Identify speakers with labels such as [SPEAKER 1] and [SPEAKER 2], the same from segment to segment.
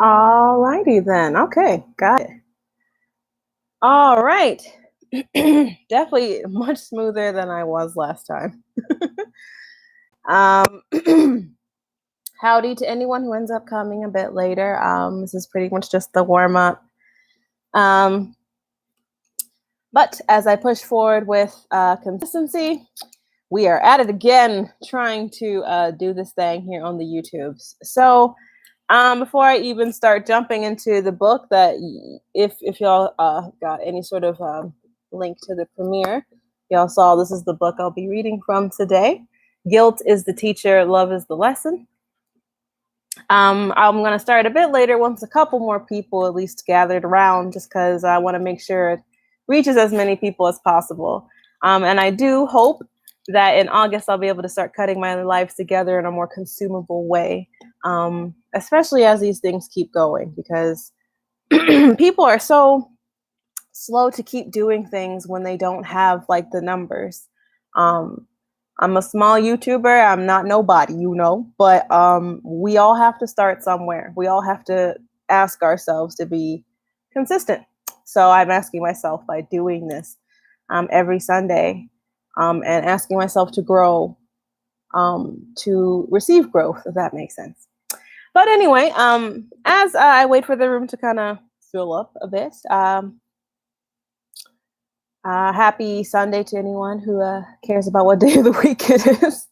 [SPEAKER 1] All righty then. Okay, got it. All right. Definitely much smoother than I was last time. um, Howdy to anyone who ends up coming a bit later. This is pretty much just the warm up. Um, but as I push forward with consistency, we are at it again, trying to do this thing here on the YouTubes. So, before I even start jumping into the book, that if y'all got any sort of link to the premiere, y'all saw this is the book I'll be reading from today. Guilt is the teacher, love is the lesson. I'm going to start a bit later once a couple more people at least gathered around, just because I want to make sure it reaches as many people as possible. And I do hope that in August I'll be able to start cutting my lives together in a more consumable way, especially as these things keep going, because people are so slow to keep doing things when they don't have like the numbers. Um, I'm a small YouTuber. I'm not nobody, but we all have to start somewhere. We all have to ask ourselves to be consistent. So I'm asking myself by doing this every Sunday, and asking myself to grow, to receive growth, if that makes sense. But anyway, as I wait for the room to kind of fill up a bit, happy Sunday to anyone who cares about what day of the week it is.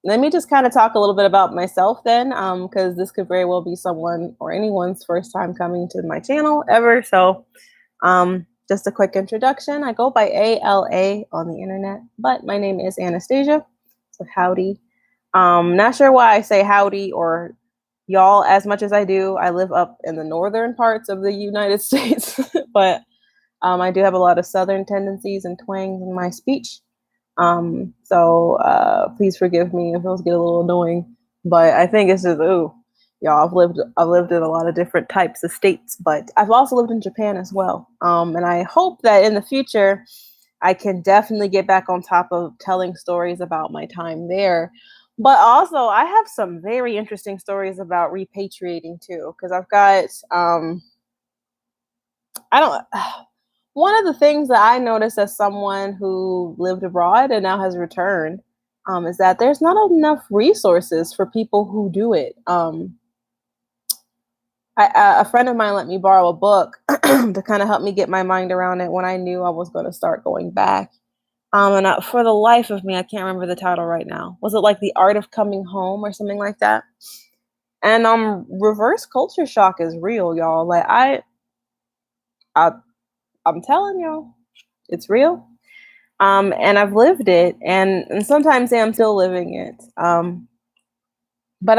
[SPEAKER 1] Let me just kind of talk a little bit about myself then, because this could very well be someone or anyone's first time coming to my channel ever. So just a quick introduction. I go by ALA on the internet, but my name is Anastasia. So howdy. Not sure why I say howdy or y'all as much as I do. I live up in the northern parts of the United States, but I do have a lot of Southern tendencies and twangs in my speech. So please forgive me if those get a little annoying, but I think it's just, ooh, y'all, I've lived in a lot of different types of states, but I've also lived in Japan as well. And I hope that in the future, I can definitely get back on top of telling stories about my time there. But also, I have some very interesting stories about repatriating too, because I've got, I don't, one of the things that I noticed as someone who lived abroad and now has returned, is that there's not enough resources for people who do it. A friend of mine let me borrow a book to kind of help me get my mind around it when I knew I was going to start going back. And for the life of me, I can't remember the title right now. Was it like The Art of Coming Home or something like that? And reverse culture shock is real, y'all. Like I I'm telling y'all, it's real. And I've lived it, and sometimes I'm still living it. But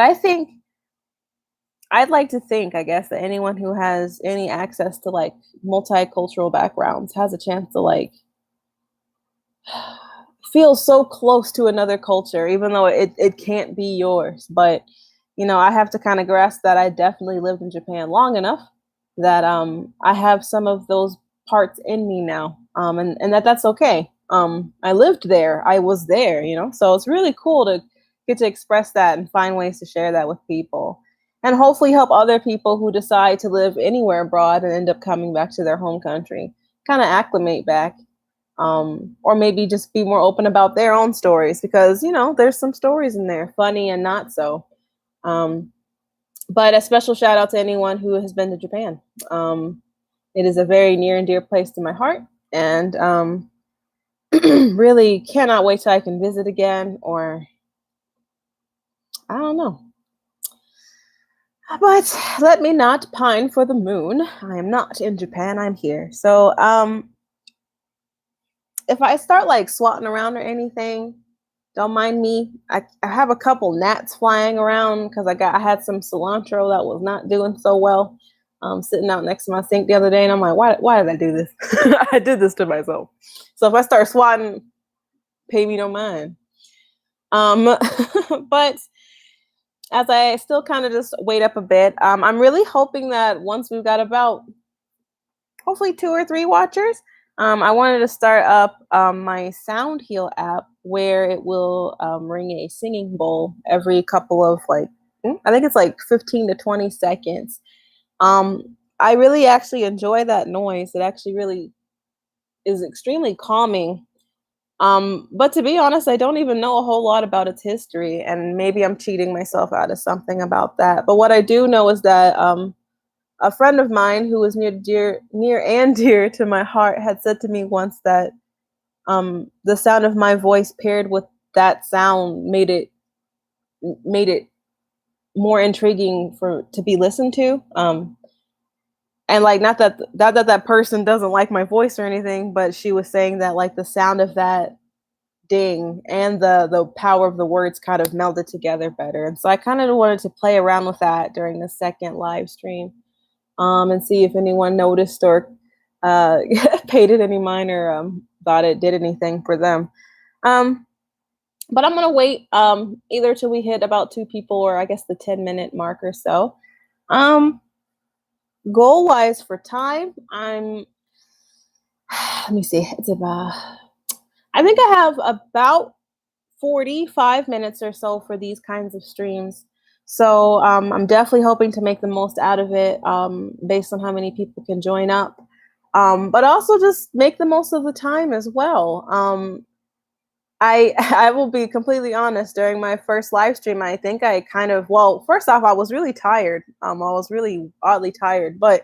[SPEAKER 1] I'd like to think, I guess, that anyone who has any access to like multicultural backgrounds has a chance to like feel so close to another culture, even though it can't be yours. But I have to kind of grasp that I definitely lived in Japan long enough that I have some of those parts in me now, and that's okay. I lived there, I was there, so it's really cool to get to express that and find ways to share that with people, and hopefully help other people who decide to live anywhere abroad and end up coming back to their home country kind of acclimate back, or maybe just be more open about their own stories, because there's some stories in there, funny and not so. um, but a special shout out to anyone who has been to Japan. It is a very near and dear place to my heart, and really cannot wait till I can visit again, or I don't know. But let me not pine for the moon. I am not in Japan, I'm here. So if I start like swatting around or anything, don't mind me. I have a couple gnats flying around because I had some cilantro that was not doing so well, sitting out next to my sink the other day, and I'm like, why did I do this? I did this to myself. So if I start swatting, pay me no mind. But as I still kind of just wait up a bit, I'm really hoping that once we've got about hopefully 2 or 3 watchers, I wanted to start up my SoundHeal app, where it will ring a singing bowl every couple of like I think it's like 15 to 20 seconds. I really actually enjoy that noise. It actually really is extremely calming. But to be honest, I don't even know a whole lot about its history, and maybe I'm cheating myself out of something about that. But what I do know is that a friend of mine who was near and dear to my heart had said to me once that the sound of my voice paired with that sound made it more intriguing for to be listened to. And like not that person doesn't like my voice or anything, but she was saying that like the sound of that ding and the power of the words kind of melded together better. And so I kind of wanted to play around with that during the second live stream, and see if anyone noticed or uh, paid it any mind or thought it did anything for them. Um, but I'm gonna wait either till we hit about two people or I guess the 10-minute mark or so. Um, Goal wise for time, I'm let me see, it's about I think I have about 45 minutes or so for these kinds of streams. So I'm definitely hoping to make the most out of it based on how many people can join up. But also just make the most of the time as well. I will be completely honest. During my first live stream, I think I kind of well, first off, I was really tired. I was really oddly tired, but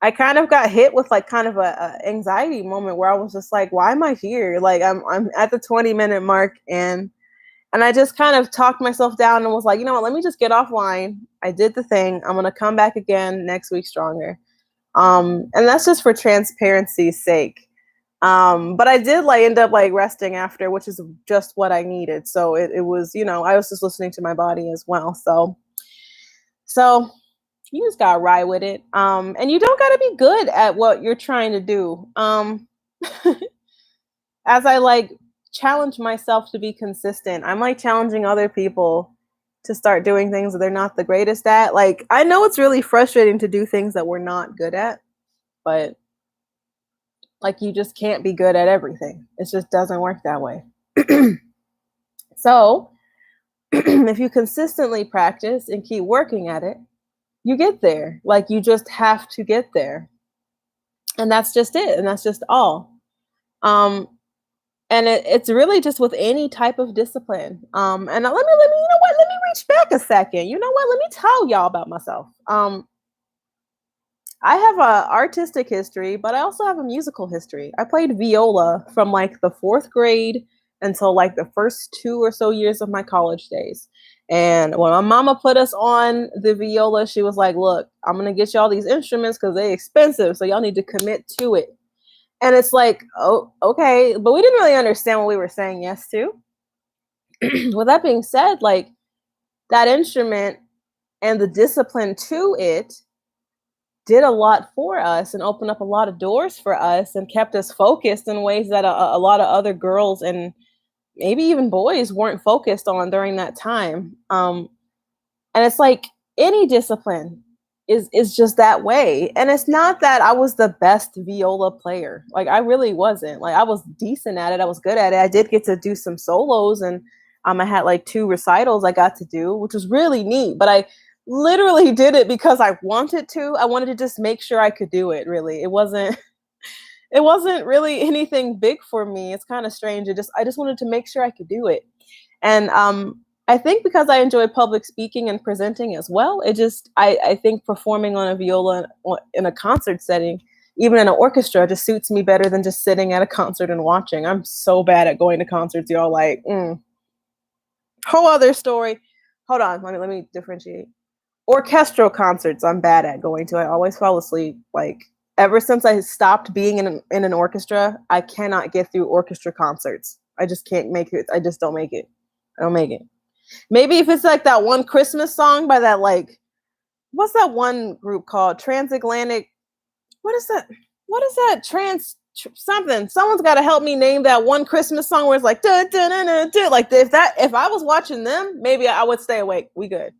[SPEAKER 1] I kind of got hit with like kind of a anxiety moment where I was just like, why am I here? Like I'm at the 20-minute mark, and I just kind of talked myself down and was like, you know what, let me just get offline. I did the thing. I'm gonna come back again next week stronger. And that's just for transparency's sake. But I did like end up like resting after, which is just what I needed. So it was, I was just listening to my body as well. So you just gotta ride with it. And you don't gotta be good at what you're trying to do. As I like challenge myself to be consistent, I'm like challenging other people to start doing things that they're not the greatest at. Like, I know it's really frustrating to do things that we're not good at, but like you just can't be good at everything. It just doesn't work that way. So, if you consistently practice and keep working at it, you get there. Like, you just have to get there. And that's just it. And that's just all. Um, and it's really just with any type of discipline. And let me, you know what? Let me reach back a second. You know what? Let me tell y'all about myself. I have a artistic history, but I also have a musical history. I played viola from like the fourth grade until like the first 2 or so years of my college days. And when my mama put us on the viola, she was like, "Look, I'm gonna get y'all these instruments because they're expensive, so y'all need to commit to it." And it's like, oh, okay, but we didn't really understand what we were saying yes to. With that being said, like that instrument and the discipline to it did a lot for us and opened up a lot of doors for us and kept us focused in ways that a lot of other girls and maybe even boys weren't focused on during that time. And it's like any discipline is just that way. And it's not that I was the best viola player. Like I really wasn't. Like I was decent at it. I was good at it. I did get to do some solos, and I had like 2 recitals I got to do, which was really neat. But I literally did it because I wanted to. I wanted to just make sure I could do it, really. It wasn't really anything big for me. It's kind of strange. I just wanted to make sure I could do it. And I think because I enjoy public speaking and presenting as well, I think performing on a viola in a concert setting, even in an orchestra, just suits me better than just sitting at a concert and watching. I'm so bad at going to concerts, y'all. Like, whole other story. Hold on, let me differentiate. Orchestral concerts, I'm bad at going to. I always fall asleep. Like ever since I stopped being in an orchestra, I cannot get through orchestra concerts. I just can't make it. I just don't make it. I don't make it. Maybe if it's like that one Christmas song by that like what's that one group called? Transatlantic. What is that? What is that? Something. Someone's got to help me name that one Christmas song where it's like duh, duh, duh, duh, duh. Like if I was watching them, maybe I would stay awake. We good.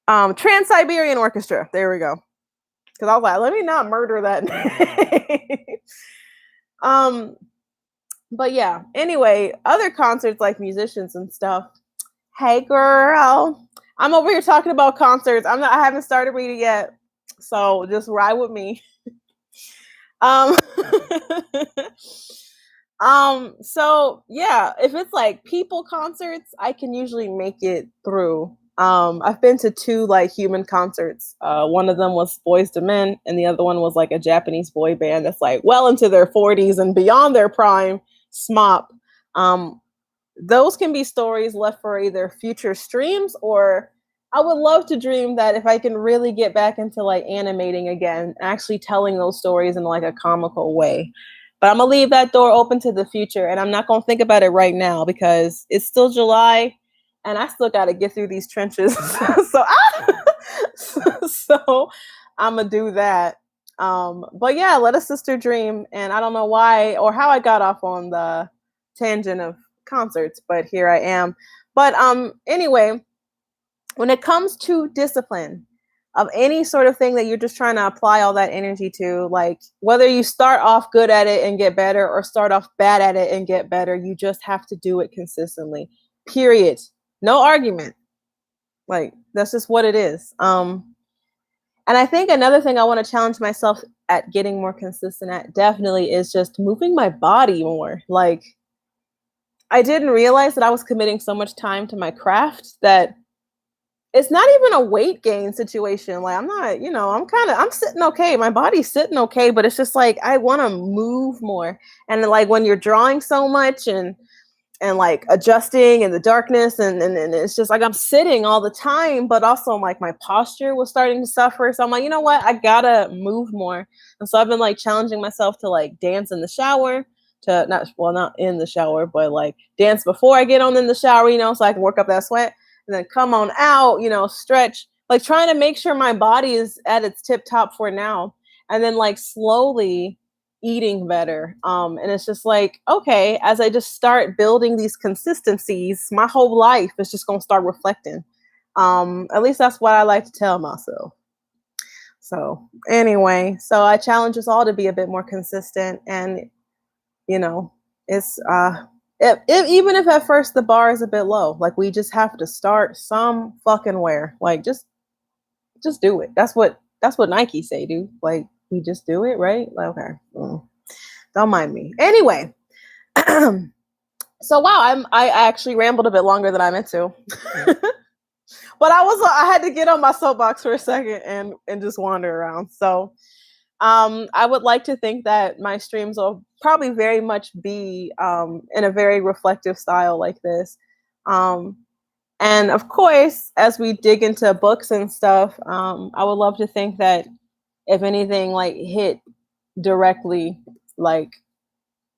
[SPEAKER 1] Trans-Siberian Orchestra. There we go. Because I was like, let me not murder that name. um, but yeah. Anyway, other concerts like musicians and stuff. Hey girl, I'm over here talking about concerts. I haven't started reading yet. So just ride with me. Um so yeah, if it's like people concerts, I can usually make it through. I've been to two like human concerts. One of them was Boys to Men, and the other one was like a Japanese boy band that's like well into their 40s and beyond their prime, SMOP. Um, those can be stories left for either future streams, or I would love to dream that if I can really get back into like animating again, actually telling those stories in like a comical way. But I'm gonna leave that door open to the future, and I'm not gonna think about it right now because it's still July, and I still got to get through these trenches. So I'm gonna do that. But yeah, let a sister dream, and I don't know why or how I got off on the tangent of concerts, but here I am. But anyway, when it comes to discipline of any sort of thing that you're just trying to apply all that energy to, like whether you start off good at it and get better or start off bad at it and get better, you just have to do it consistently. Period. No argument. Like that's just what it is. And I think another thing I want to challenge myself at getting more consistent at definitely is just moving my body more. Like I didn't realize that I was committing so much time to my craft that it's not even a weight gain situation. Like I'm not, I'm sitting okay. My body's sitting okay, but it's just like I want to move more. And like when you're drawing so much and like adjusting in the darkness and it's just like I'm sitting all the time, but also like my posture was starting to suffer. So I'm like, you know what? I gotta move more. And so I've been like challenging myself to like dance in the shower, to not in the shower, but like dance before I get on in the shower, so I can work up that sweat and then come on out, stretch, like trying to make sure my body is at its tip top for now. And then like slowly eating better. And it's just like, okay, as I just start building these consistencies, my whole life is just gonna start reflecting. At least that's what I like to tell myself. So anyway, so I challenge us all to be a bit more consistent, and you know, it's even if at first the bar is a bit low, like we just have to start some fucking where. Like just do it. That's what Nike say, dude. Like we just do it, right? Like, okay. Don't mind me. Anyway, so wow, I actually rambled a bit longer than I meant to. But I had to get on my soapbox for a second and just wander around. So I would like to think that my streams will probably very much be in a very reflective style like this. And of course, as we dig into books and stuff, I would love to think that if anything like hit directly, like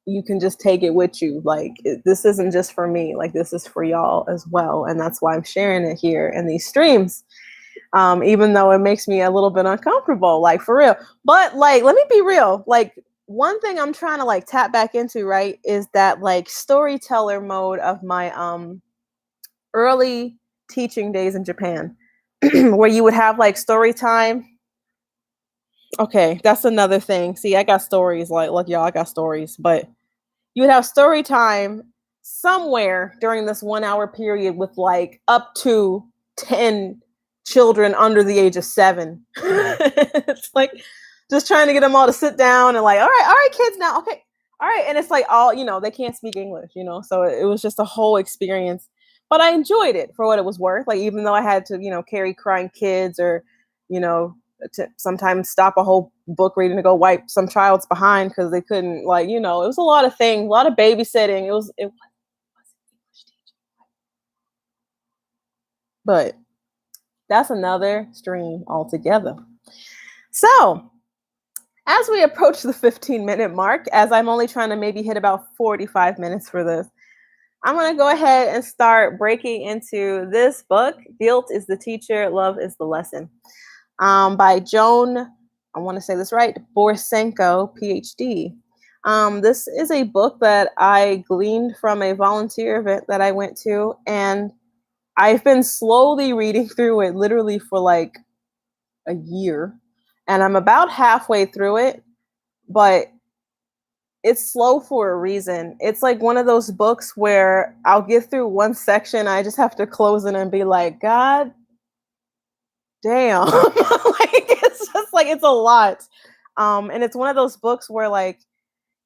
[SPEAKER 1] you can just take it with you. Like this isn't just for me, like this is for y'all as well. And that's why I'm sharing it here in these streams. Even though it makes me a little bit uncomfortable, like for real. But like, let me be real. Like one thing I'm trying to like tap back into, right, is that like storyteller mode of my early teaching days in Japan, where you would have like story time. Okay, that's another thing. See, I got stories. Like, look, y'all, I got stories. But you would have story time somewhere during this 1 hour period with like up to 10 children under the age of 7. It's like just trying to get them all to sit down and like, all right, kids, now, okay, all right. And it's like all, they can't speak English, so it was just a whole experience. But I enjoyed it for what it was worth. Like, even though I had to, carry crying kids or, you know, to sometimes stop a whole book reading to go wipe some child's behind because they couldn't, like, it was a lot of things, a lot of babysitting. But that's another stream altogether. So as we approach the 15-minute mark, as I'm only trying to maybe hit about 45 minutes for this, I'm going to go ahead and start breaking into this book, Guilt is the Teacher, Love is the Lesson, by Joan, I want to say this right, Borsenko, PhD. This is a book that I gleaned from a volunteer event that I went to, and I've been slowly reading through it literally for like a year, and I'm about halfway through it, but it's slow for a reason. It's like one of those books where I'll get through one section, I just have to close it and be like, God damn. Like it's just like it's a lot. And it's one of those books where like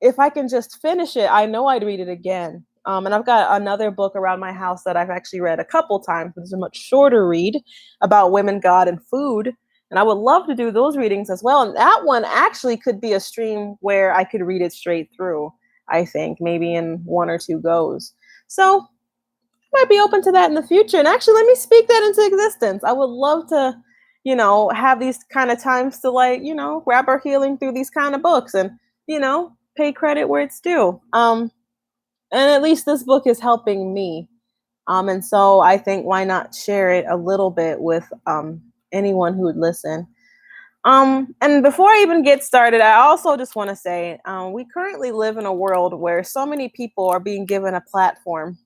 [SPEAKER 1] if I can just finish it, I know I'd read it again. And I've got another book around my house that I've actually read a couple times. It's a much shorter read about women, God, and food. And I would love to do those readings as well. And that one actually could be a stream where I could read it straight through, I think, maybe in one or two goes. So might be open to that in the future. And actually, let me speak that into existence. I would love to, have these kind of times to like, grab our healing through these kind of books and, pay credit where it's due. And at least this book is helping me. And so I think why not share it a little bit with anyone who would listen. And before I even get started, I also just want to say we currently live in a world where so many people are being given a platform.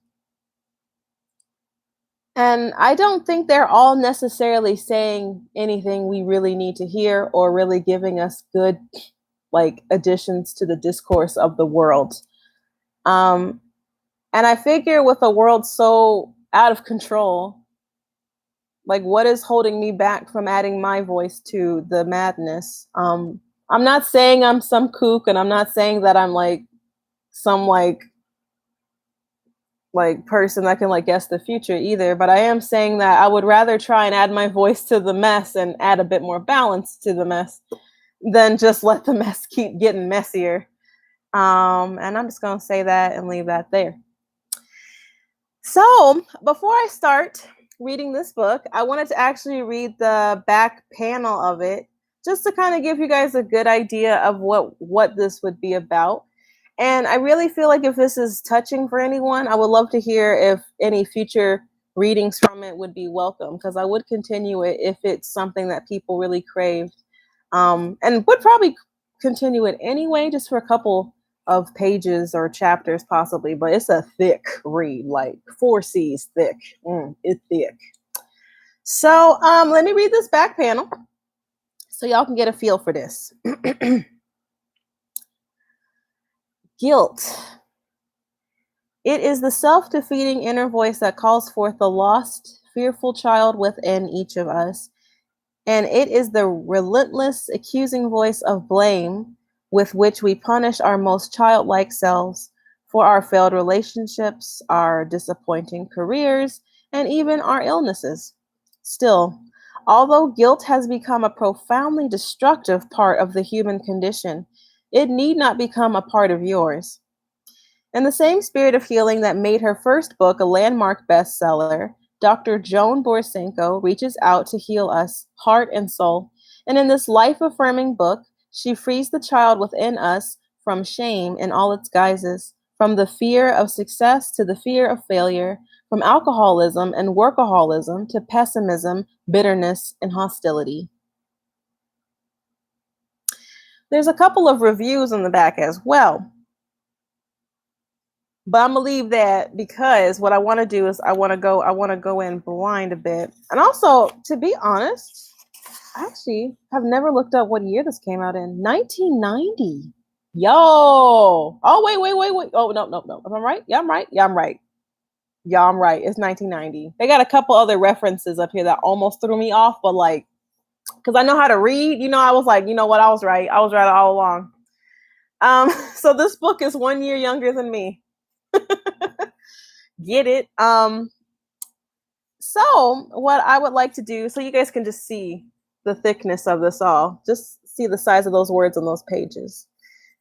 [SPEAKER 1] And I don't think they're all necessarily saying anything we really need to hear or really giving us good like additions to the discourse of the world. And I figure with a world so out of control, like what is holding me back from adding my voice to the madness? I'm not saying I'm some kook, and I'm not saying that I'm like some like person that can like guess the future either, but I am saying that I would rather try and add my voice to the mess and add a bit more balance to the mess than just let the mess keep getting messier. And I'm just gonna say that and leave that there. So before I start reading this book, I wanted to actually read the back panel of it just to kind of give you guys a good idea of what this would be about. And I really feel like if this is touching for anyone, I would love to hear if any future readings from it would be welcome, because I would continue it if it's something that people really craved, and would probably continue it anyway, just for a couple of pages or chapters possibly. But it's a thick read, like 4 C's thick. It's thick. So let me read this back panel so y'all can get a feel for this. Guilt. It is the self-defeating inner voice that calls forth the lost, fearful child within each of us. And it is the relentless, accusing voice of blame with which we punish our most childlike selves for our failed relationships, our disappointing careers, and even our illnesses. Still, although guilt has become a profoundly destructive part of the human condition, it need not become a part of yours. In the same spirit of healing that made her first book a landmark bestseller, Dr. Joan Borsenko reaches out to heal us, heart and soul. And in this life-affirming book, she frees the child within us from shame in all its guises, from the fear of success to the fear of failure, from alcoholism and workaholism to pessimism, bitterness, and hostility. There's a couple of reviews on the back as well. But I'm gonna leave that because what I want to do is I want to go in blind a bit. And also, to be honest, I actually have never looked up what year this came out in. 1990. Yo. Oh, wait. Oh, no. Am I right? Yeah, I'm right. Yeah, I'm right. It's 1990. They got a couple other references up here that almost threw me off, but like, because I know how to read, I was like, you know what? I was right all along. So this book is 1 year younger than me. Get it? So what I would like to do, so you guys can just see the thickness of this all, just see the size of those words on those pages.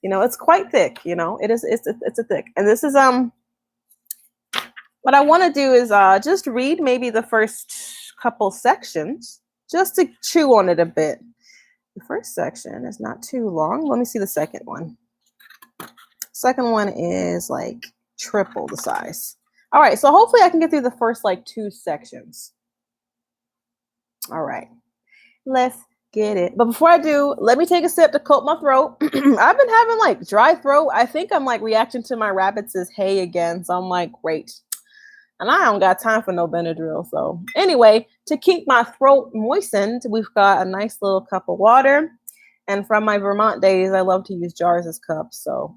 [SPEAKER 1] It's quite thick, it's a thick. And this is what I want to do is just read maybe the first couple sections just to chew on it a bit. The first section is not too long. Let me see the second one. Second one is like triple the size. All right, so hopefully I can get through the first like 2 sections. All right, let's get it. But before I do, let me take a sip to coat my throat. I've been having like dry throat. I think I'm like reacting to my rabbits' hay again. So I'm like, great. And I don't got time for no Benadryl. So anyway, to keep my throat moistened, we've got a nice little cup of water. And from my Vermont days, I love to use jars as cups. So,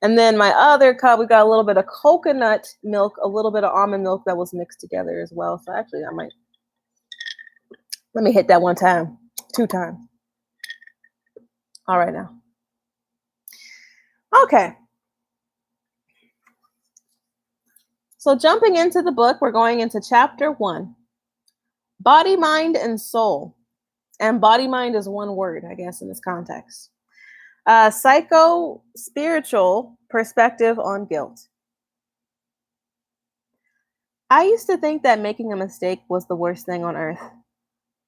[SPEAKER 1] and then my other cup, we got a little bit of coconut milk, a little bit of almond milk that was mixed together as well. So actually, I might Let me hit that one time, two times. All right now. Okay. So jumping into the book, we're going into chapter 1, Body, Mind, and Soul. And body, mind is one word, I guess, in this context. Psycho spiritual perspective on guilt. I used to think that making a mistake was the worst thing on earth.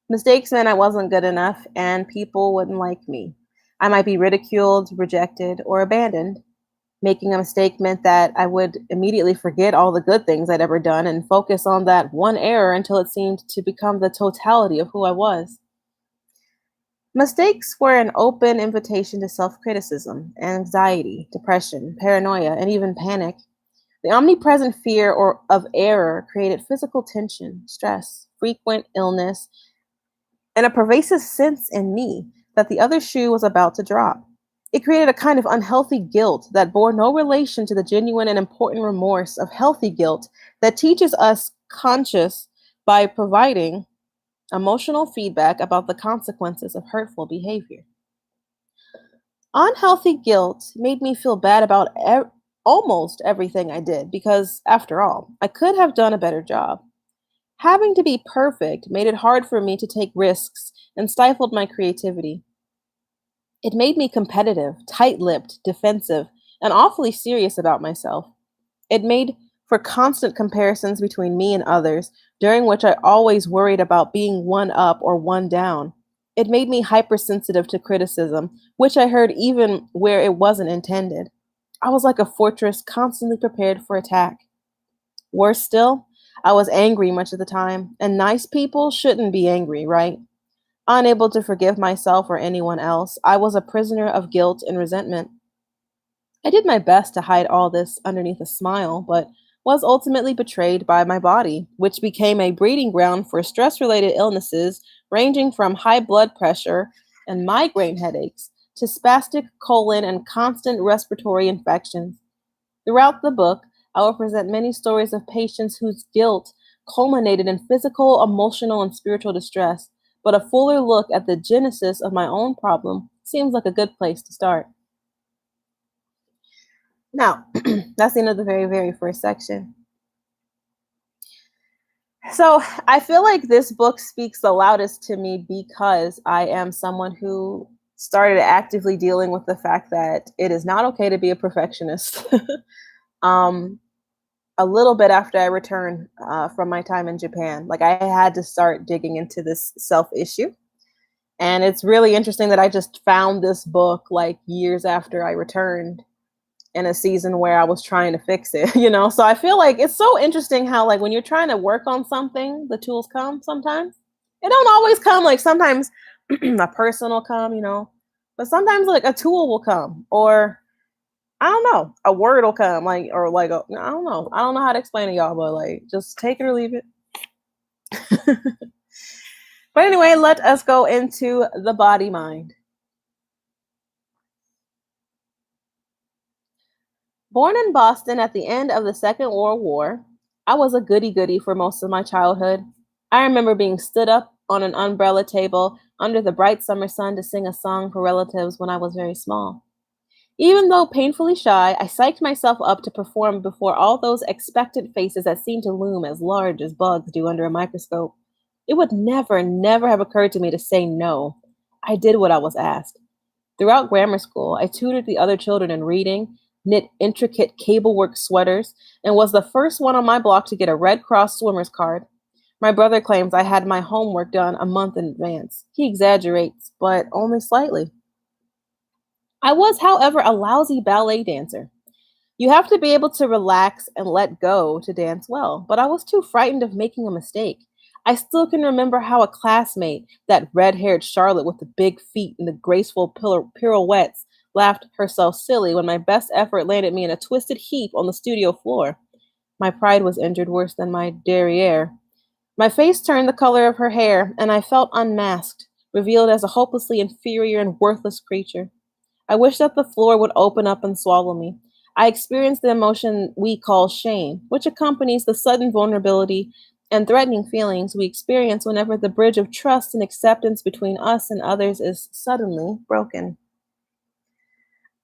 [SPEAKER 1] Mistakes meant I wasn't good enough and people wouldn't like me. I might be ridiculed, rejected, or abandoned. Making a mistake meant that I would immediately forget all the good things I'd ever done and focus on that one error until it seemed to become the totality of who I was. Mistakes were an open invitation to self criticism, anxiety, depression, paranoia, and even panic. The omnipresent fear of error created physical tension, stress, frequent illness, and a pervasive sense in me that the other shoe was about to drop. It created a kind of unhealthy guilt that bore no relation to the genuine and important remorse of healthy guilt that teaches us conscious by providing emotional feedback about the consequences of hurtful behavior. Unhealthy guilt made me feel bad about almost everything I did because, after all, I could have done a better job. Having to be perfect made it hard for me to take risks and stifled my creativity. It made me competitive, tight lipped, defensive, and awfully serious about myself. It made for constant comparisons between me and others, during which I always worried about being one up or one down. It made me hypersensitive to criticism, which I heard even where it wasn't intended. I was like a fortress constantly prepared for attack. Worse still, I was angry much of the time, and nice people shouldn't be angry, right? Unable to forgive myself or anyone else, I was a prisoner of guilt and resentment. I did my best to hide all this underneath a smile, but was ultimately betrayed by my body, which became a breeding ground for stress related illnesses ranging from high blood pressure and migraine headaches to spastic colon and constant respiratory infections. Throughout the book, I will present many stories of patients whose guilt culminated in physical, emotional, and spiritual distress, but a fuller look at the genesis of my own problem seems like a good place to start. Now, that's the end of the very, very first section. So I feel like this book speaks the loudest to me because I am someone who started actively dealing with the fact that it is not okay to be a perfectionist. um, a little bit after I returned from my time in Japan, like I had to start digging into this self issue. And it's really interesting that I just found this book like years after I returned in a season where I was trying to fix it, you know? So I feel like it's so interesting how like when you're trying to work on something, the tools come sometimes. It don't always come, like sometimes a person will come, you know, but sometimes like a tool will come or I don't know, a word will come like or like I don't know. I don't know how to explain it y'all, but like just take it or leave it. But anyway, let us go into the body mind. Born in Boston at the end of the Second World War, I was a goody goody for most of my childhood. I remember being stood up on an umbrella table under the bright summer sun to sing a song for relatives when I was very small. Even though painfully shy, I psyched myself up to perform before all those expectant faces that seemed to loom as large as bugs do under a microscope. It would never, never have occurred to me to say no. I did what I was asked. Throughout grammar school, I tutored the other children in reading, knit intricate cablework sweaters, and was the first one on my block to get a Red Cross swimmer's card. My brother claims I had my homework done a month in advance. He exaggerates, but only slightly. I was, however, a lousy ballet dancer. You have to be able to relax and let go to dance well, but I was too frightened of making a mistake. I still can remember how a classmate, that red haired Charlotte with the big feet and the graceful pirouettes, laughed herself silly when my best effort landed me in a twisted heap on the studio floor. My pride was injured worse than my derriere. My face turned the color of her hair, and I felt unmasked, revealed as a hopelessly inferior and worthless creature. I wish that the floor would open up and swallow me. I experienced the emotion we call shame, which accompanies the sudden vulnerability and threatening feelings we experience whenever the bridge of trust and acceptance between us and others is suddenly broken.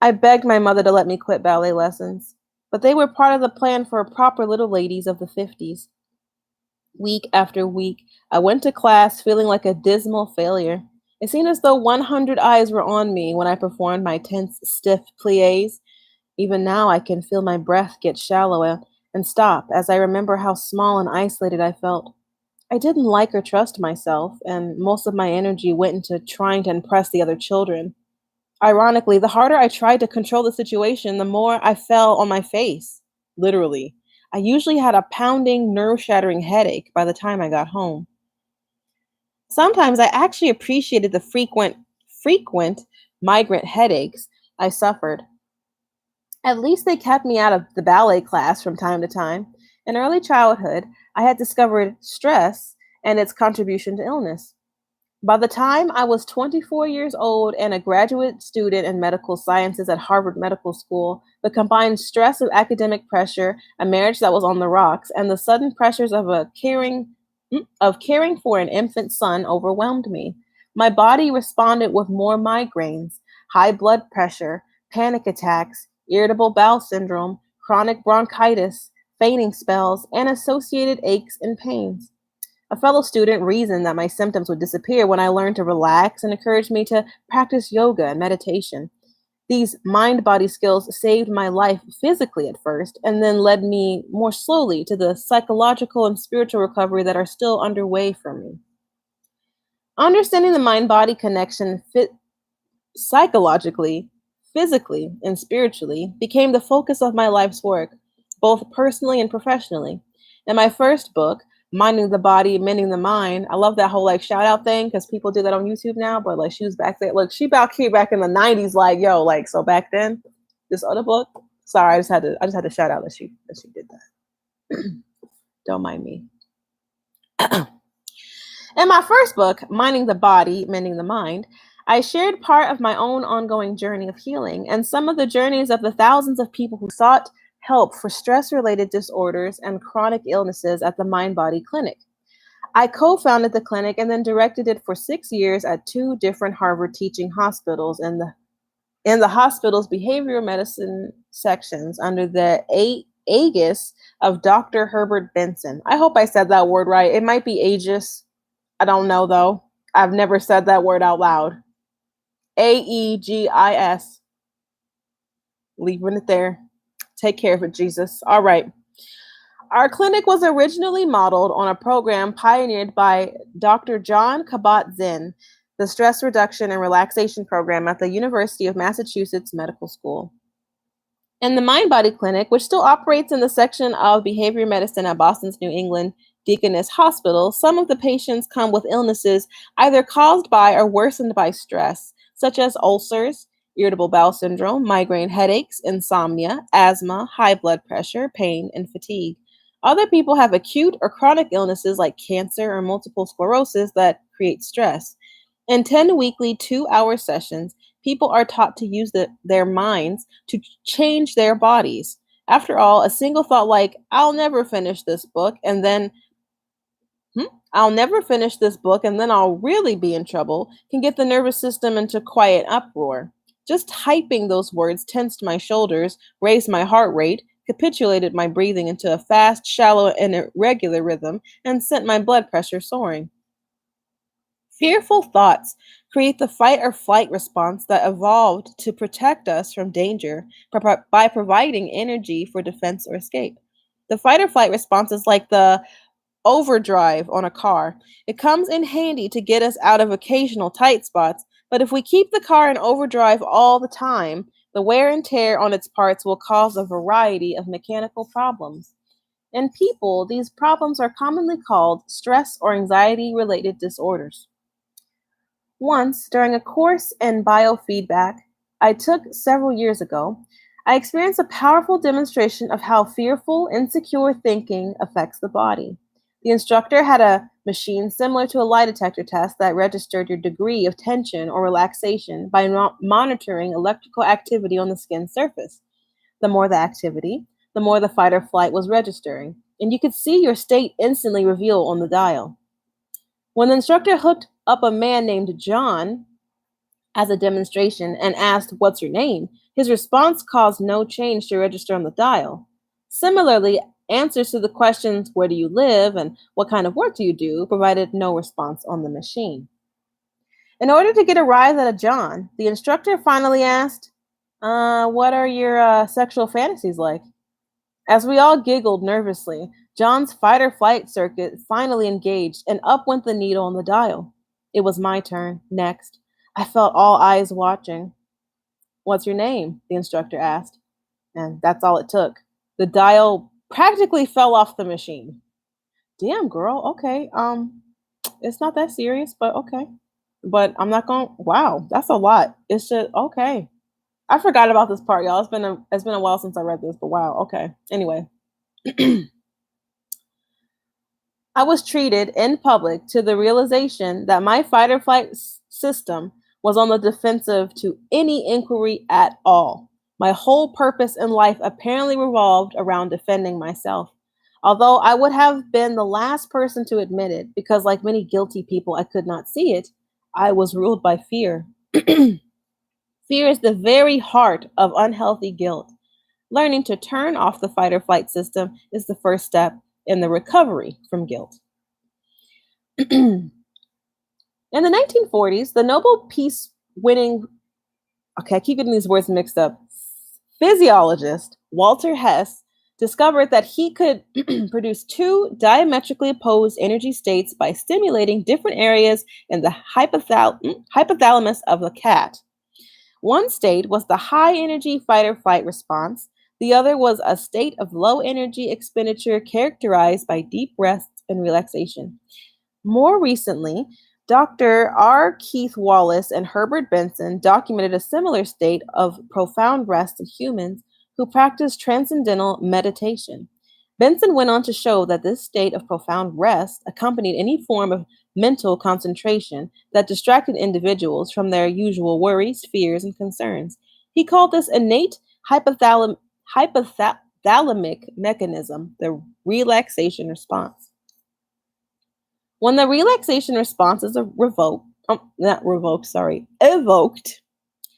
[SPEAKER 1] I begged my mother to let me quit ballet lessons, but they were part of the plan for proper little ladies of the 50s. Week after week, I went to class feeling like a dismal failure. It seemed as though 100 eyes were on me when I performed my tense, stiff plies. Even now, I can feel my breath get shallower and stop as I remember how small and isolated I felt. I didn't like or trust myself, and most of my energy went into trying to impress the other children. Ironically, the harder I tried to control the situation, the more I fell on my face. Literally. I usually had a pounding, nerve shattering headache by the time I got home. Sometimes I actually appreciated the frequent migrant headaches I suffered. At least they kept me out of the ballet class from time to time. In early childhood, I had discovered stress and its contribution to illness. By the time I was 24 years old and a graduate student in medical sciences at Harvard Medical School, the combined stress of academic pressure, a marriage that was on the rocks, and the sudden pressures of caring for an infant son overwhelmed me. My body responded with more migraines, high blood pressure, panic attacks, irritable bowel syndrome, chronic bronchitis, fainting spells, and associated aches and pains. A fellow student reasoned that my symptoms would disappear when I learned to relax and encouraged me to practice yoga and meditation. These mind body skills saved my life physically at first and then led me more slowly to the psychological and spiritual recovery that are still underway for me. Understanding the mind body connection psychologically, physically, and spiritually became the focus of my life's work, both personally and professionally. In my first book, Minding the Body, Mending the Mind, I love that whole like shout out thing because people do that on YouTube now, but like she was back there. Look, she about here back in the 90s, like, yo, like so back then, this other book. Sorry, I just had to shout out that she did that. Don't mind me. In my first book, Minding the Body, Mending the Mind, I shared part of my own ongoing journey of healing and some of the journeys of the thousands of people who sought help for stress related disorders and chronic illnesses at the Mind Body Clinic. I co founded the clinic and then directed it for 6 years at two different Harvard teaching hospitals in the hospital's behavioral medicine sections under the aegis of Dr. Herbert Benson. I hope I said that word right. It might be aegis. I don't know though. I've never said that word out loud. Aegis. Leaving it there. Take care of it, Jesus. All right. Our clinic was originally modeled on a program pioneered by Dr. John Kabat-Zinn, the stress reduction and relaxation program at the University of Massachusetts Medical School. In the Mind Body Clinic, which still operates in the section of behavior medicine at Boston's New England Deaconess Hospital, some of the patients come with illnesses either caused by or worsened by stress, such as ulcers, irritable bowel syndrome, migraine headaches, insomnia, asthma, high blood pressure, pain, and fatigue. Other people have acute or chronic illnesses like cancer or multiple sclerosis that create stress. In 10 weekly 2 hour sessions, people are taught to use their minds to change their bodies. After all, a single thought like, I'll never finish this book, and then I'll never finish this book and then I'll really be in trouble can get the nervous system into quiet uproar. Just typing those words tensed my shoulders, raised my heart rate, capitulated my breathing into a fast, shallow, and irregular rhythm, and sent my blood pressure soaring. Fearful thoughts create the fight or flight response that evolved to protect us from danger by providing energy for defense or escape. The fight or flight response is like the overdrive on a car. It comes in handy to get us out of occasional tight spots, but if we keep the car in overdrive all the time, the wear and tear on its parts will cause a variety of mechanical problems. In people, these problems are commonly called stress or anxiety related disorders. Once, during a course in biofeedback I took several years ago, I experienced a powerful demonstration of how fearful, insecure thinking affects the body. The instructor had a machine similar to a lie detector test that registered your degree of tension or relaxation by monitoring electrical activity on the skin surface. The more the activity, the more the fight or flight was registering. and you could see your state instantly reveal on the dial. When the instructor hooked up a man named John as a demonstration and asked, "What's your name?" his response caused no change to register on the dial. Similarly, answers to the questions, "Where do you live?" and "What kind of work do you do?" provided no response on the machine. In order to get a rise out of John, the instructor finally asked, "What are your sexual fantasies like?" As we all giggled nervously, John's fight or flight circuit finally engaged, and up went the needle on the dial. It was my turn, next. I felt all eyes watching. "What's your name?" the instructor asked. And that's all it took. The dial practically fell off the machine. Damn, girl. Okay. It's not that serious, but okay. But I'm not going. Wow, that's a lot. It's just okay. I forgot about this part, y'all. It's been a while since I read this, but wow. Okay. Anyway, I was treated in public to the realization that my fight or flight system was on the defensive to any inquiry at all. My whole purpose in life apparently revolved around defending myself. Although I would have been the last person to admit it, because like many guilty people, I could not see it, I was ruled by fear. Fear is the very heart of unhealthy guilt. Learning to turn off the fight or flight system is the first step in the recovery from guilt. In the 1940s, the Nobel Peace winning, okay, I keep getting these words mixed up, physiologist Walter Hess discovered that he could produce two diametrically opposed energy states by stimulating different areas in the hypothalamus of a cat. One state was the high energy fight or flight response. The other was a state of low energy expenditure characterized by deep rest and relaxation. More recently, Dr. R. Keith Wallace and Herbert Benson documented a similar state of profound rest in humans who practiced transcendental meditation. Benson went on to show that this state of profound rest accompanied any form of mental concentration that distracted individuals from their usual worries, fears, and concerns. He called this innate hypothalamic mechanism, the relaxation response. When the relaxation response is evoked,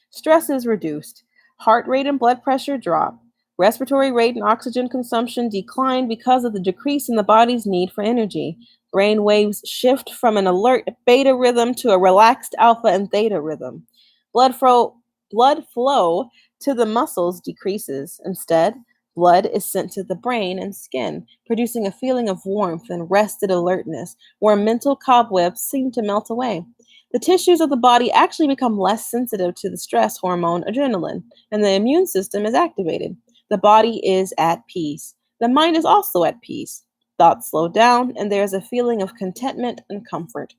[SPEAKER 1] stress is reduced, heart rate and blood pressure drop, respiratory rate and oxygen consumption decline because of the decrease in the body's need for energy. Brain waves shift from an alert beta rhythm to a relaxed alpha and theta rhythm. Blood flow, blood flow to the muscles decreases. Instead, blood is sent to the brain and skin, producing a feeling of warmth and rested alertness, where mental cobwebs seem to melt away. The tissues of the body actually become less sensitive to the stress hormone adrenaline, and the immune system is activated. The body is at peace. The mind is also at peace. Thoughts slow down, and there is a feeling of contentment and comfort.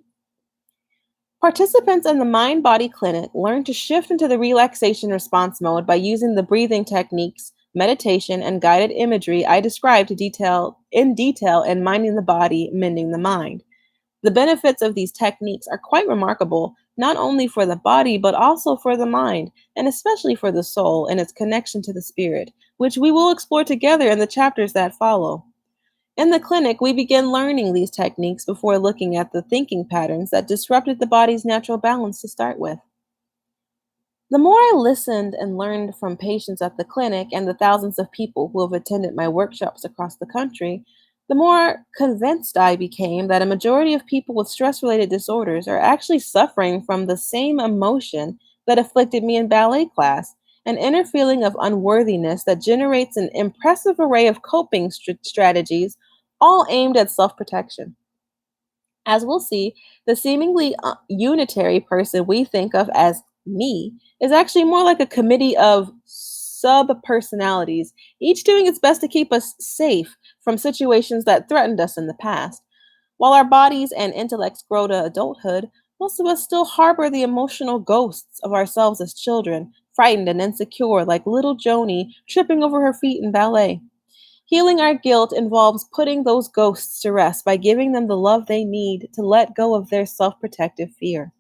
[SPEAKER 1] Participants in the Mind Body Clinic learn to shift into the relaxation response mode by using the breathing techniques, meditation, and guided imagery I described in detail in Minding the Body, Mending the Mind. The benefits of these techniques are quite remarkable, not only for the body, but also for the mind, and especially for the soul and its connection to the spirit, which we will explore together in the chapters that follow. In the clinic, we begin learning these techniques before looking at the thinking patterns that disrupted the body's natural balance to start with. The more I listened and learned from patients at the clinic and the thousands of people who have attended my workshops across the country, the more convinced I became that a majority of people with stress related disorders are actually suffering from the same emotion that afflicted me in ballet class, an inner feeling of unworthiness that generates an impressive array of coping strategies, all aimed at self protection. As we'll see, the seemingly unitary person we think of as me is actually more like a committee of sub personalities, each doing its best to keep us safe from situations that threatened us in the past. While our bodies and intellects grow to adulthood, most of us still harbor the emotional ghosts of ourselves as children, frightened and insecure, like little Joni tripping over her feet in ballet. Healing our guilt involves putting those ghosts to rest by giving them the love they need to let go of their self protective fear.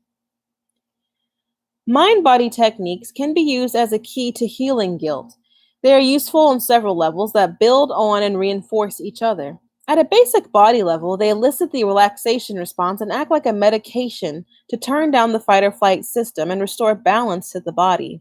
[SPEAKER 1] Mind body techniques can be used as a key to healing guilt. They are useful on several levels that build on and reinforce each other. At a basic body level, they elicit the relaxation response and act like a medication to turn down the fight or flight system and restore balance to the body.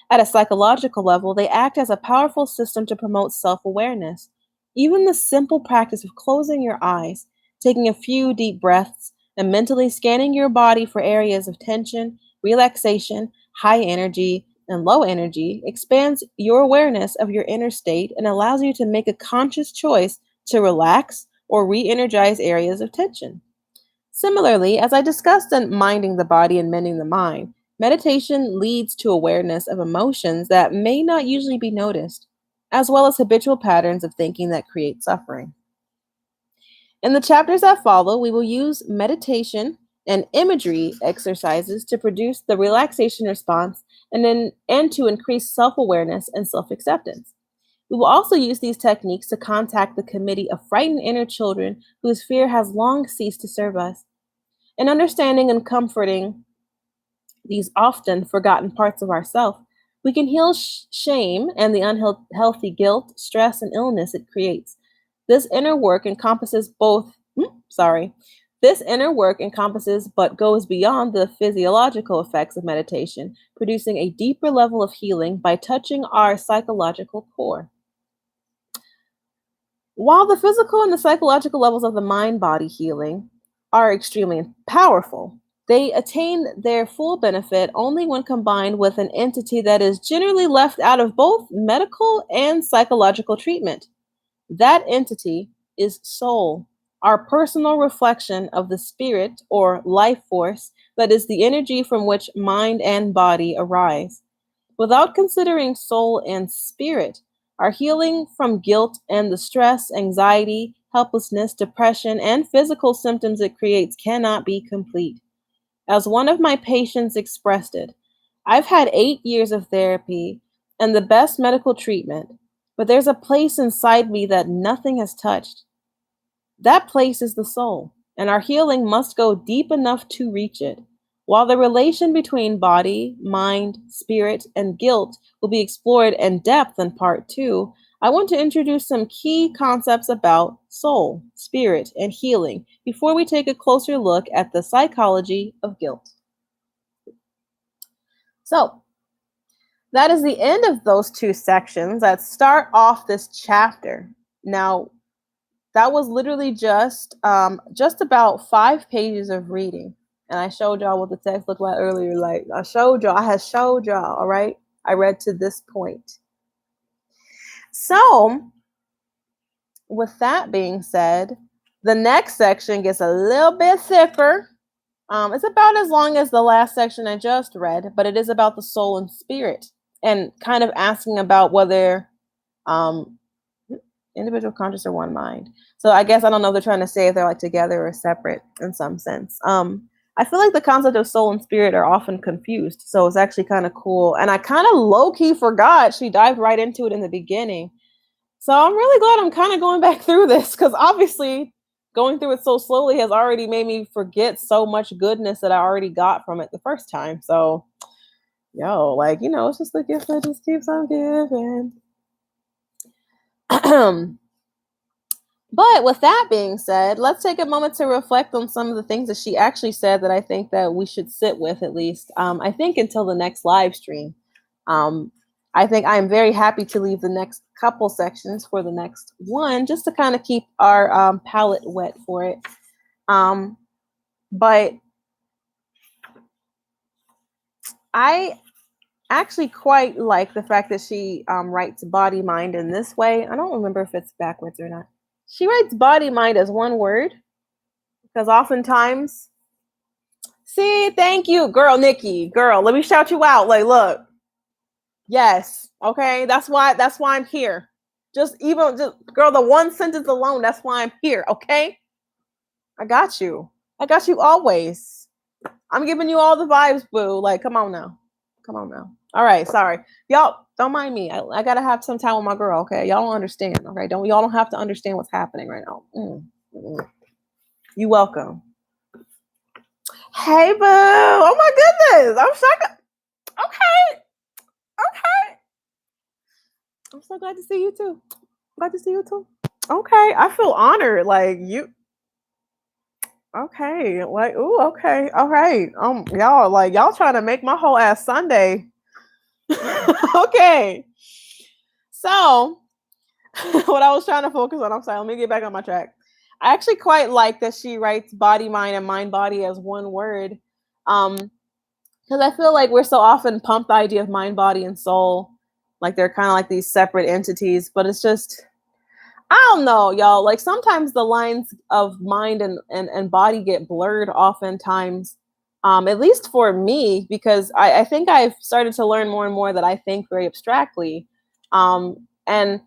[SPEAKER 1] At a psychological level, they act as a powerful system to promote self awareness. Even the simple practice of closing your eyes, taking a few deep breaths, and mentally scanning your body for areas of tension, relaxation, high energy, and low energy expands your awareness of your inner state and allows you to make a conscious choice to relax or re energize areas of tension. Similarly, as I discussed in Minding the Body and Mending the Mind, meditation leads to awareness of emotions that may not usually be noticed, as well as habitual patterns of thinking that create suffering. In the chapters that follow, we will use meditation and imagery exercises to produce the relaxation response and to increase self-awareness and self-acceptance. We will also use these techniques to contact the committee of frightened inner children whose fear has long ceased to serve us. In understanding and comforting these often forgotten parts of ourself, we can heal shame and the unhealthy guilt, stress, and illness it creates. This inner work encompasses both, sorry, this inner work encompasses but goes beyond the physiological effects of meditation, producing a deeper level of healing by touching our psychological core. While the physical and the psychological levels of the mind body healing are extremely powerful, they attain their full benefit only when combined with an entity that is generally left out of both medical and psychological treatment. That entity is soul, our personal reflection of the spirit or life force that is the energy from which mind and body arise. Without considering soul and spirit, our healing from guilt and the stress, anxiety, helplessness, depression, and physical symptoms it creates cannot be complete. As one of my patients expressed it, I've had 8 years of therapy and the best medical treatment, but there's a place inside me that nothing has touched. That place is the soul, and our healing must go deep enough to reach it. While the relation between body, mind, spirit, and guilt will be explored in depth in part two, I want to introduce some key concepts about soul, spirit, and healing before we take a closer look at the psychology of guilt. So, that is the end of those two sections that start off this chapter. Now, that was literally just about 5 pages of reading. And I showed y'all what the text looked like earlier. Like I had showed y'all, all right? I read to this point. So, with that being said, the next section gets a little bit thicker. It's about as long as the last section I just read, but it is about the soul and spirit and kind of asking about whether um, individual conscious or one mind. So I guess I don't know if they're trying to say if they're like together or separate in some sense. I feel like the concept of soul and spirit are often confused. So it's actually kind of cool. And I kind of low key forgot she dived right into it in the beginning. So I'm really glad I'm kind of going back through this because obviously going through it so slowly has already made me forget so much goodness that I already got from it the first time. So, like, it's just the gift that just keeps on giving. But with that being said, let's take a moment to reflect on some of the things that she actually said that I think that we should sit with at least. I think until the next live stream. I think I'm very happy to leave the next couple sections for the next one, just to kind of keep our palate wet for it. But I actually quite like the fact that she writes body mind in this way. I don't remember if it's backwards or not. She writes body mind as one word because oftentimes, see, thank you, girl, Nikki, girl, let me shout you out. Like, look, yes, okay, that's why I'm here. Just girl, the one sentence alone, that's why I'm here. Okay, I got you. I got you always. I'm giving you all the vibes, boo. Like, come on now. All right, sorry, y'all. Don't mind me. I gotta have some time with my girl. Okay, y'all don't understand. Okay, y'all don't have to understand what's happening right now. You welcome. Hey, boo. Oh my goodness. I'm shocked. Okay. I'm so glad to see you too. Glad to see you too. Okay, I feel honored. Like you okay, like ooh, okay, all right. Y'all like y'all trying to make my whole ass Sunday. Okay. So what I was trying to focus on, I'm sorry, let me get back on my track. I actually quite like that she writes body, mind, and mind body as one word. Because I feel like we're so often pumped the idea of mind, body, and soul. Like they're kind of like these separate entities, but it's just I don't know, y'all. Like sometimes the lines of mind and body get blurred oftentimes. At least for me, because I think I've started to learn more and more that I think very abstractly. And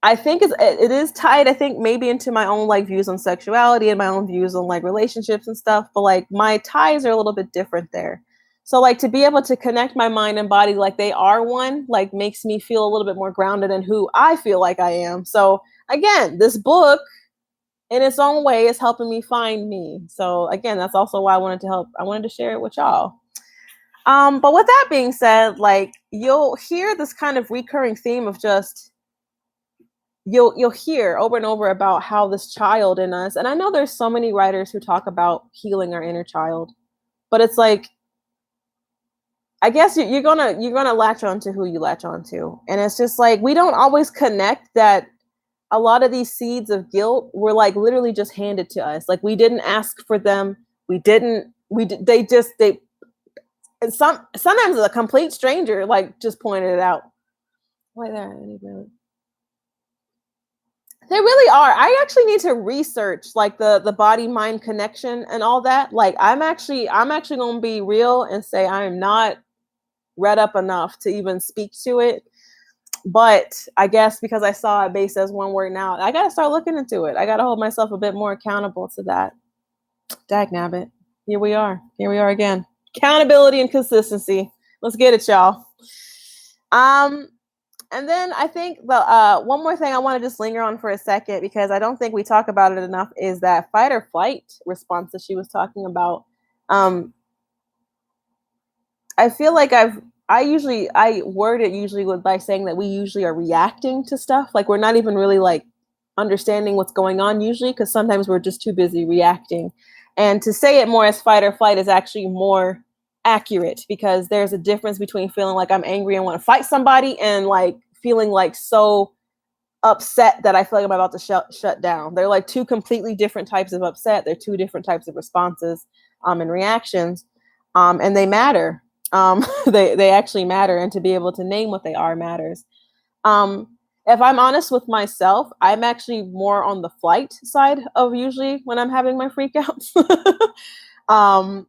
[SPEAKER 1] I think it is tied, I think, maybe into my own like views on sexuality and my own views on like relationships and stuff. But like my ties are a little bit different there. So like to be able to connect my mind and body like they are one, like makes me feel a little bit more grounded in who I feel like I am. So again, this book in its own way is helping me find me. So again, that's also why I wanted to help. I wanted to share it with y'all. But with that being said, like you'll hear this kind of recurring theme of just you'll hear over and over about how this child in us, and I know there's so many writers who talk about healing our inner child, but it's like I guess you're gonna latch on to who you latch on to, and it's just like we don't always connect that a lot of these seeds of guilt were like literally just handed to us. Like we didn't ask for them. We didn't. They just they. And sometimes a complete stranger like just pointed it out. Why there? They really are. I actually need to research like the body mind connection and all that. Like I'm actually going to be real and say I am not read up enough to even speak to it. But I guess because I saw it based as one word now, I got to start looking into it. I got to hold myself a bit more accountable to that. Dag nabbit. Here we are. Here we are again. Accountability and consistency. Let's get it, y'all. Um, and then I think the one more thing I want to just linger on for a second because I don't think we talk about it enough is that fight or flight response that she was talking about. Um, I feel like I word it usually with by saying that we usually are reacting to stuff. Like we're not even really like understanding what's going on usually because sometimes we're just too busy reacting. And to say it more as fight or flight is actually more accurate because there's a difference between feeling like I'm angry and want to fight somebody and like feeling like so upset that I feel like I'm about to shut down. They're like two completely different types of upset. They're two different types of responses and reactions, and they matter. They actually matter, and to be able to name what they are matters. Um, if I'm honest with myself, I'm actually more on the flight side of usually when I'm having my freakouts. um,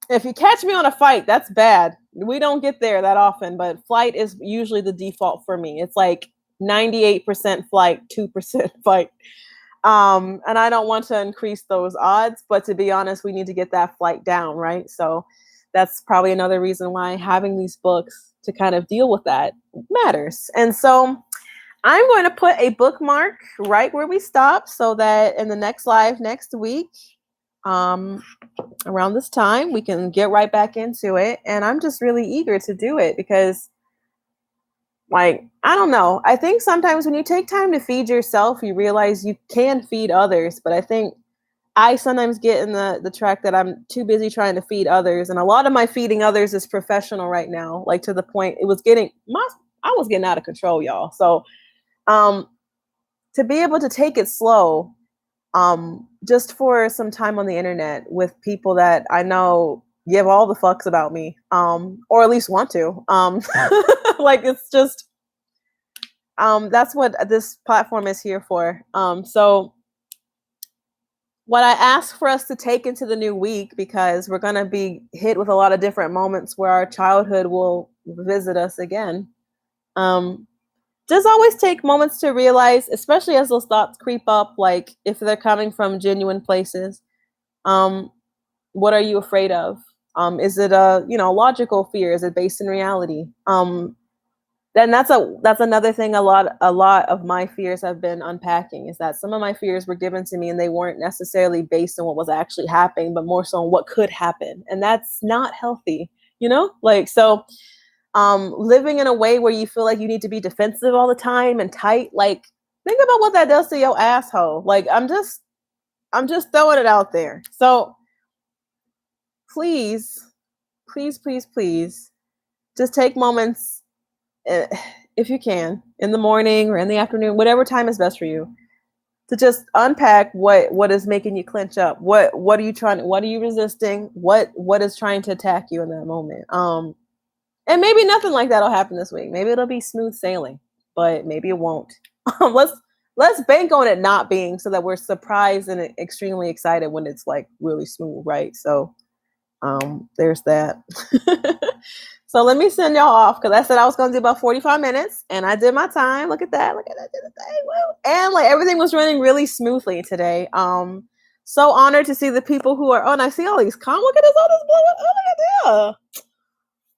[SPEAKER 1] if you catch me on a fight, that's bad. We don't get there that often, but flight is usually the default for me. It's like 98% flight, 2% fight. And I don't want to increase those odds, but to be honest, we need to get that flight down, right? So that's probably another reason why having these books to kind of deal with that matters. And so I'm going to put a bookmark right where we stop so that in the next live next week, um, around this time, we can get right back into it. And I'm just really eager to do it because like I don't know, I think sometimes when you take time to feed yourself you realize you can feed others, but I think I sometimes get in the track that I'm too busy trying to feed others, and a lot of my feeding others is professional right now, like to the point it was getting my I was getting out of control, y'all. So um to be able to take it slow, just for some time on the internet with people that I know give all the fucks about me, or at least want to, like it's just that's what this platform is here for. So what I ask for us to take into the new week, because we're going to be hit with a lot of different moments where our childhood will visit us again. Um, just always take moments to realize, especially as those thoughts creep up, like if they're coming from genuine places, um, what are you afraid of? Is it a logical fear? Is it based in reality? Then that's another thing a lot of my fears have been unpacking is that some of my fears were given to me and they weren't necessarily based on what was actually happening, but more so on what could happen. And that's not healthy, like so living in a way where you feel like you need to be defensive all the time and tight, like Think about what that does to your asshole. Like I'm just throwing it out there. So please, please, please, please, just take moments, eh, if you can, in the morning or in the afternoon, whatever time is best for you, to just unpack what is making you clench up. What are you trying? What are you resisting? What is trying to attack you in that moment? And maybe nothing like that'll happen this week. Maybe it'll be smooth sailing, but maybe it won't. let's let's bank on it not being, so that we're surprised and extremely excited when it's like really smooth, right? So there's that. So let me send y'all off, because I said I was going to do about 45 minutes, and I did my time. Look at that. Look at that. Did the thing. Woo. And like everything was running really smoothly today. So honored to see the people who are. Oh, and I see all these comments. Look at this. All this blue. Oh, look at that.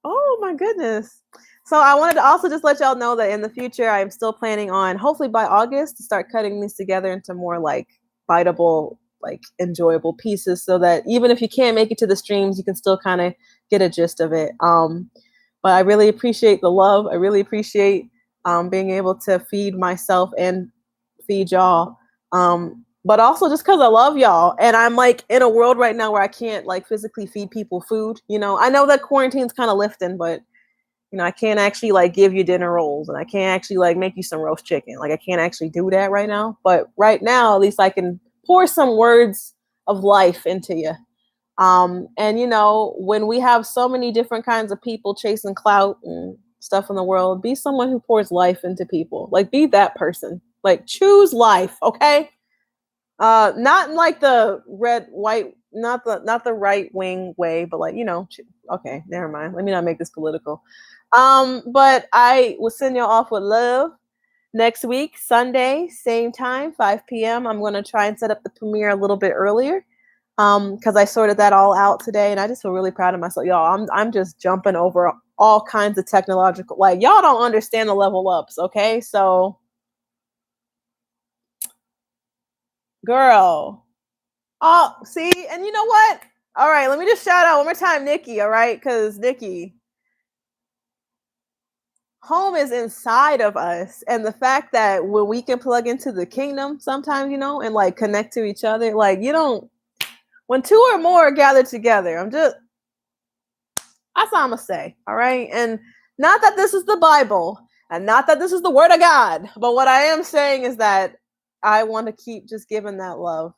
[SPEAKER 1] Oh my goodness. So I wanted to also just let y'all know that in the future, I'm still planning on, hopefully by August, to start cutting these together into more like biteable, like enjoyable pieces, so that even if you can't make it to the streams, you can still kind of get a gist of it. But I really appreciate the love. I really appreciate being able to feed myself and feed y'all. But also just because I love y'all, and I'm like in a world right now where I can't like physically feed people food. You know, I know that quarantine's kind of lifting, but you know, I can't actually like give you dinner rolls, and I can't actually like make you some roast chicken. Like I can't actually do that right now. But right now, at least I can pour some words of life into you. And you know, when we have so many different kinds of people chasing clout and stuff in the world, be someone who pours life into people. Like be that person. Like choose life, okay? Not in like the red, white, not the right wing way, but like, you know, okay, never mind. Let me not make this political. But I will send you off with love. Next week, Sunday, same time, 5 p.m. I'm gonna try and set up the premiere a little bit earlier. Because I sorted that all out today, and I just feel really proud of myself. Y'all, I'm just jumping over all kinds of technological, like y'all don't understand the level ups, okay? So girl. Oh, see, and you know what? All right, let me just shout out one more time, Nikki. All right, because Nikki, home is inside of us, and the fact that when we can plug into the kingdom, sometimes you know, and like connect to each other, like you don't. When two or more are gathered together, that's all I'm gonna say. All right, and not that this is the Bible, and not that this is the Word of God, but what I am saying is that I want to keep just giving that love.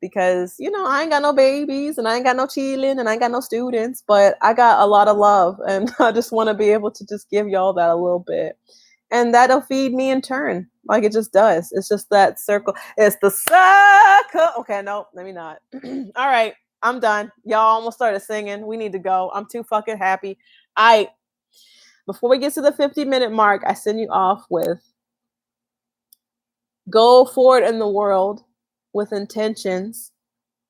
[SPEAKER 1] Because you know, I ain't got no babies, and I ain't got no children, and I ain't got no students, but I got a lot of love, and I just want to be able to just give y'all that a little bit, and that'll feed me in turn, like it just does. It's just that circle. It's the circle. Okay, no, let me not. All right, I'm done. Y'all almost started singing. We need to go. I'm too fucking happy. I Before we get to the 50-minute mark, I send you off with: go forward in the world with intentions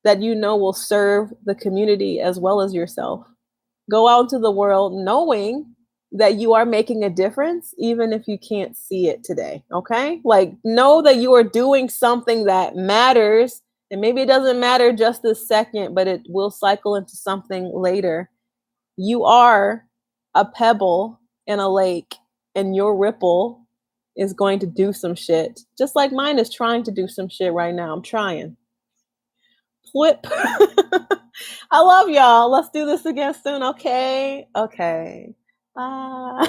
[SPEAKER 1] that you know will serve the community as well as yourself. Go out into the world knowing that you are making a difference, even if you can't see it today. Okay? Like, know that you are doing something that matters. And maybe it doesn't matter just this second, but it will cycle into something later. You are a pebble in a lake, and your ripple is going to do some shit. Just like mine is trying to do some shit right now. I'm trying. Flip. I love y'all. Let's do this again soon, okay? Okay. Bye.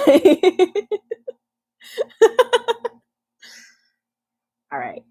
[SPEAKER 1] All right.